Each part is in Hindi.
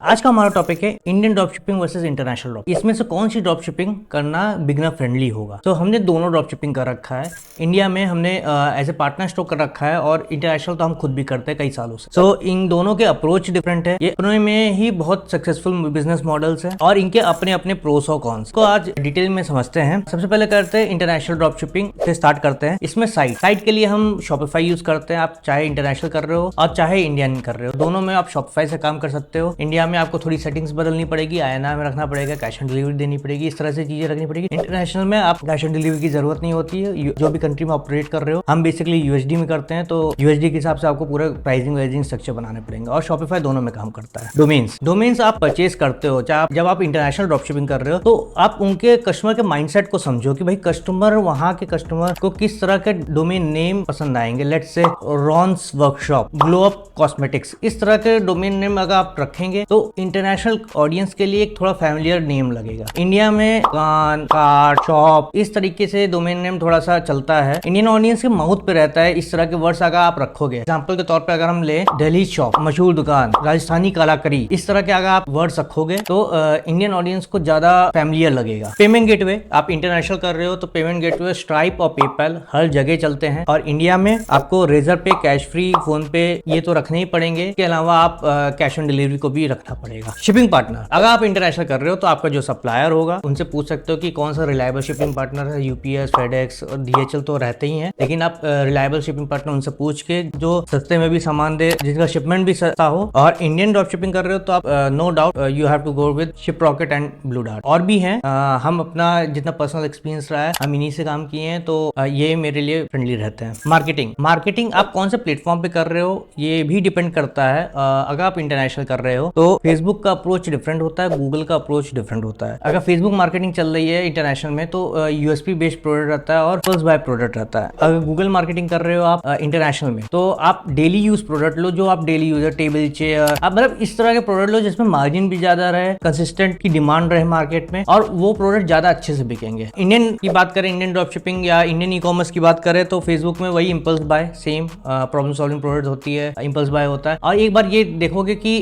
आज का हमारा टॉपिक है Indian drop shipping versus international drop. इसमें से कौन सी ड्रॉप शिपिंग करना बिगनर फ्रेंडली होगा। तो हमने दोनों ड्रॉप शिपिंग कर रखा है। इंडिया में हमने एज ए पार्टनर स्टॉक कर रखा है और इंटरनेशनल तो हम खुद भी करते हैं कई सालों से। सो इन दोनों के अप्रोच डिफरेंट है। ये अपने में ही बहुत सक्सेसफुल बिजनेस मॉडल्स हैं और इनके अपने अपने प्रोस और कॉन्स को आज डिटेल में समझते हैं। सबसे पहले करते हैं इंटरनेशनल ड्रॉप शिपिंग से स्टार्ट करते हैं। इसमें साइट के लिए हम शॉपिफाई यूज करते हैं। आप चाहे इंटरनेशनल कर रहे हो और चाहे इंडियन कर रहे हो, दोनों में आप शॉपिफाई से काम कर सकते हो। इंडिया में आपको थोड़ी सेटिंग्स बदलनी पड़ेगी, INR में रखना पड़ेगा, कैश ऑन डिलीवरी देनी पड़ेगी, इस तरह से चीजें रखनी पड़ेगी। इंटरनेशनल में आप कैश ऑन डिलीवरी की जरूरत नहीं होती है। जो भी कंट्री में ऑपरेट कर रहे हो, हम बेसिकली USD में करते हैं, तो USD के हिसाब से आपको पूरा प्राइसिंग स्ट्रक्चर बनाने पड़ेंगे। और शॉपिफाई दोनों में काम करता है। डोमेन्स आप परचेज करते हो, चाहे जब आप इंटरनेशनल ड्रॉप शिपिंग कर रहे हो, तो आप उनके कस्टमर के माइंडसेट को समझो कि भाई कस्टमर, वहां के कस्टमर को किस तरह के डोमेन नेम पसंद आएंगे। Let's say Ron's workshop, glow up cosmetics, इस तरह के डोमेन नेम अगर आप रखेंगे तो इंटरनेशनल ऑडियंस के लिए एक थोड़ा फैमिलियर नेम लगेगा। इंडिया में दुकान, कार्ड, शॉप, इस तरीके से डोमेन नेम थोड़ा सा चलता है। इंडियन ऑडियंस के माउथ पे रहता है इस तरह के वर्ड्स अगर आप रखोगे। एग्जांपल के तौर पे अगर हम ले दिल्ली शॉप, मशहूर दुकान, राजस्थानी कलाकारी, इस तरह के अगर आप वर्ड्स रखोगे तो इंडियन ऑडियंस को ज्यादा फैमिलियर लगेगा। पेमेंट गेटवे, आप इंटरनेशनल कर रहे हो तो पेमेंट गेटवे स्ट्राइप और पेपैल हर जगह चलते हैं। और इंडिया में आपको रेजर पे, कैश फ्री, फोन पे ये तो रखने ही पड़ेंगे। इसके अलावा आप कैश ऑन डिलीवरी को भी रखना पड़ेगा। शिपिंग पार्टनर, अगर आप इंटरनेशनल कर रहे हो तो आपका जो सप्लायर होगा उनसे पूछ सकते हो कि कौन सा रिलायबल शिपिंग पार्टनर है। UPS, FedEx और DHL तो रहते ही हैं, लेकिन आप रिलायबल शिपिंग पार्टनर उनसे पूछ के जो सस्ते में भी सामान दे, जिसका शिपमेंट भी सस्ता हो। और इंडियन ड्रॉप शिपिंग कर रहे हो तो आप no doubt you have to go with Shiprocket and Blue Dart. और भी हैं, हम अपना जितना पर्सनल एक्सपीरियंस रहा है हम इन्हीं से काम किए हैं, तो ये मेरे लिए फ्रेंडली रहते हैं। मार्केटिंग आप कौन से प्लेटफॉर्म पे कर रहे हो ये भी डिपेंड करता है। अगर आप इंटरनेशनल कर रहे हो तो फेसबुक का अप्रोच डिफरेंट होता है, गूगल का अप्रोच डिफरेंट होता है। अगर फेसबुक मार्केटिंग चल रही है इंटरनेशनल में तो USP बेस्ड प्रोडक्ट रहता है और फर्स्ट बाय प्रोडक्ट रहता है। अगर गूगल मार्केटिंग कर रहे हो आप इंटरनेशनल में, तो आप डेली यूज प्रोडक्ट लो, जो आप डेली यूजर, टेबल चेयर, आप मतलब इस तरह के प्रोडक्ट लो जिसमें मार्जिन भी ज्यादा रहे, कंसिस्टेंट की डिमांड रहे मार्केट में, और वो प्रोडक्ट ज्यादा अच्छे से बिकेंगे। इंडियन की बात करें, इंडियन ड्रॉप शिपिंग या इंडियन ई-कॉमर्स की बात करें तो फेसबुक में वही impulse buy, same problem solving product होती है, इंपल्स बाय होता है। और एक बार ये देखोगे कि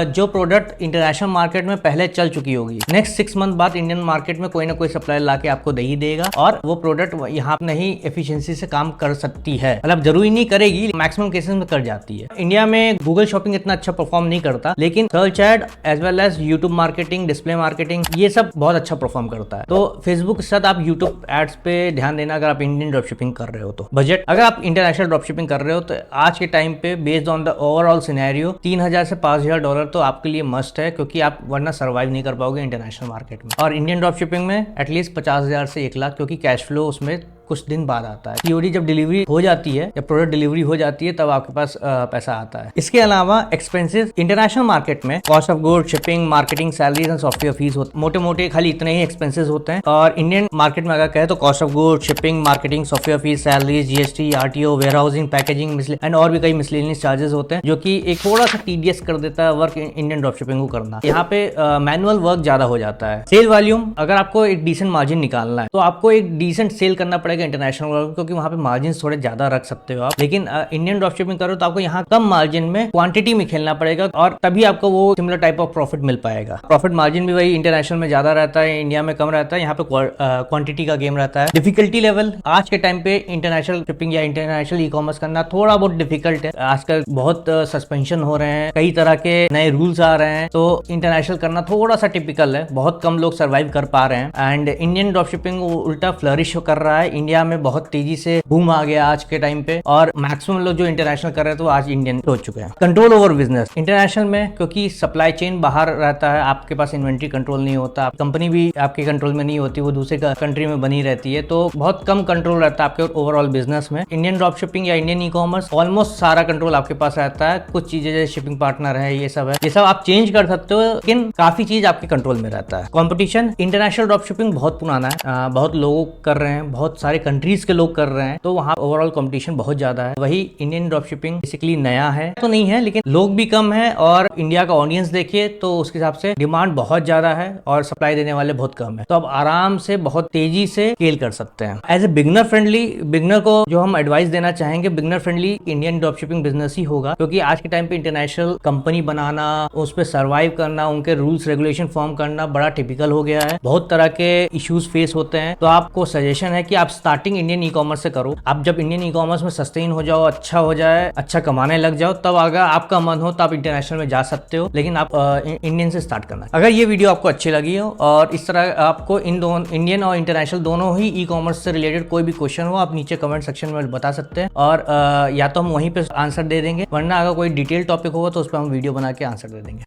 जो प्रोडक्ट इंटरनेशनल मार्केट में पहले चल चुकी होगी, नेक्स्ट 6 मंथ बाद इंडियन मार्केट में कोई ना कोई सप्लायर लाके आपको दे ही देगा और वो प्रोडक्ट यहाँ नहीं एफिशिएंसी से काम कर सकती है। मतलब जरूरी नहीं करेगी, मैक्सिमम केसेस में कर जाती है। इंडिया में गूगल शॉपिंग इतना अच्छा परफॉर्म नहीं करता, लेकिन search ad as well as YouTube marketing, display marketing, ये सब बहुत अच्छा परफॉर्म करता है। तो फेसबुक के साथ आप यूट्यूब एड्स पे ध्यान देना अगर आप इंडियन ड्रॉप शिपिंग कर रहे हो तो। बजट, अगर आप इंटरनेशनल ड्रॉप शिपिंग कर रहे हो तो आज के टाइम पे based on the overall scenario $3000 से $5000 तो आपके लिए मस्ट है, क्योंकि आप वरना सर्वाइव नहीं कर पाओगे इंटरनेशनल मार्केट में। और इंडियन ड्रॉप शिपिंग में एटलीस्ट 50,000 से 1 लाख, क्योंकि कैश फ्लो उसमें कुछ दिन बाद आता है। COD जब डिलीवरी हो जाती है, जब प्रोडक्ट डिलीवरी हो जाती है, तब आपके पास पैसा आता है। इसके अलावा एक्सपेंसेस, इंटरनेशनल मार्केट में cost of good, shipping, marketing, salaries and software fees होते, मोटे मोटे खाली इतने ही एक्सपेंसेस होते हैं। और इंडियन मार्केट में अगर कहे तो cost of good, shipping, marketing, software fees, salaries, GST, RTO, warehousing, packaging and और भी कई मिसलेनियस चार्जेस होते हैं, जो कि एक थोड़ा सा टीडियस कर देता है वर्क इंडियन ड्रॉप शिपिंग को करना। यहाँ पे मैनुअल वर्क ज्यादा हो जाता है। सेल वॉल्यूम, अगर आपको एक डिसेंट मार्जिन निकालना है तो आपको एक डिसेंट सेल करना पड़ेगा इंटरनेशनल वर्क, क्योंकि वहां पे मार्जिन थोड़े ज्यादा रख सकते हो आप। लेकिन इंडियन ड्रॉप शिपिंग करो तो आपको यहाँ कम मार्जिन में क्वांटिटी में खेलना पड़ेगा और तभी आपको वो सिमिलर टाइप ऑफ प्रॉफिट मिल पाएगा। प्रॉफिट मार्जिन भी वही इंटरनेशनल में ज्यादा रहता है, इंडिया में कम रहता है। यहाँ पे क्वांटिटी का गेम रहता है। डिफिकल्टी लेवल, आज के टाइम पे इंटरनेशनल शिपिंग या इंटरनेशनल ई-कॉमर्स करना थोड़ा बहुत डिफिकल्ट है। आजकल बहुत सस्पेंशन हो रहे हैं, कई तरह के नए रूल्स आ रहे हैं, तो इंटरनेशनल करना थोड़ा सा टिपिकल है। बहुत कम लोग सर्वाइव कर पा रहे हैं एंड इंडियन ड्रॉप शिपिंग उल्टा फ्लरिश कर रहा है। इंडिया में बहुत तेजी से बूम आ गया आज के टाइम पे, और मैक्सिमम लोग जो इंटरनेशनल कर रहे हैं तो आज इंडियन हो चुके हैं। कंट्रोल ओवर बिजनेस, इंटरनेशनल में क्योंकि सप्लाई चेन बाहर रहता है, आपके पास इन्वेंट्री कंट्रोल नहीं होता, कंपनी भी आपके कंट्रोल में नहीं होती, वो दूसरे कंट्री में बनी रहती है, तो बहुत कम कंट्रोल रहता है आपके ओवरऑल बिजनेस में। इंडियन ड्रॉप शिपिंग या इंडियन ई-कॉमर्स ऑलमोस्ट सारा कंट्रोल आपके पास रहता है। कुछ चीजें जैसे शिपिंग पार्टनर है, ये सब आप चेंज कर सकते हो, लेकिन काफी चीज आपके कंट्रोल में रहता है। कॉम्पिटिशन, इंटरनेशनल ड्रॉप शिपिंग बहुत पुराना है, बहुत लोग कर रहे हैं, बहुत सारे सारे कंट्रीज के लोग कर रहे हैं, तो वहाँ ओवरऑल कंपटीशन बहुत ज्यादा है। वही इंडियन ड्रॉप शिपिंग बेसिकली नया है तो नहीं है, लेकिन लोग भी कम है और इंडिया का ऑडियंस देखिए तो उसके हिसाब से डिमांड बहुत ज्यादा है और सप्लाई देने वाले बहुत कम है, तो आप आराम से बहुत तेजी से स्केल कर सकते हैं। As a beginner friendly, beginner को जो हम एडवाइस देना चाहेंगे, beginner friendly Indian drop shipping business ही होगा, क्योंकि आज के टाइम पे इंटरनेशनल कंपनी बनाना, उस पर सर्वाइव करना, उनके रूल्स रेगुलेशन फॉर्म करना बड़ा टिपिकल हो गया है। बहुत तरह के इश्यूज फेस होते हैं, तो आपको सजेशन है कि आप स्टार्टिंग इंडियन ई कॉमर्स से करो। आप जब इंडियन ई कॉमर्स में सस्टेन हो जाओ, अच्छा हो जाए, अच्छा कमाने लग जाओ, तब अगर आपका मन हो तो आप इंटरनेशनल में जा सकते हो, लेकिन आप इंडियन से स्टार्ट करना। अगर ये वीडियो आपको अच्छी लगी हो और इस तरह आपको इन दोनों इंडियन और इंटरनेशनल दोनों ही ई कॉमर्स से रिलेटेड कोई भी क्वेश्चन हो, आप नीचे कमेंट सेक्शन में बता सकते हैं और या तो हम वहीं पे आंसर दे देंगे, वरना अगर कोई डिटेल टॉपिक होगा तो उस पर हम वीडियो बना के आंसर दे देंगे।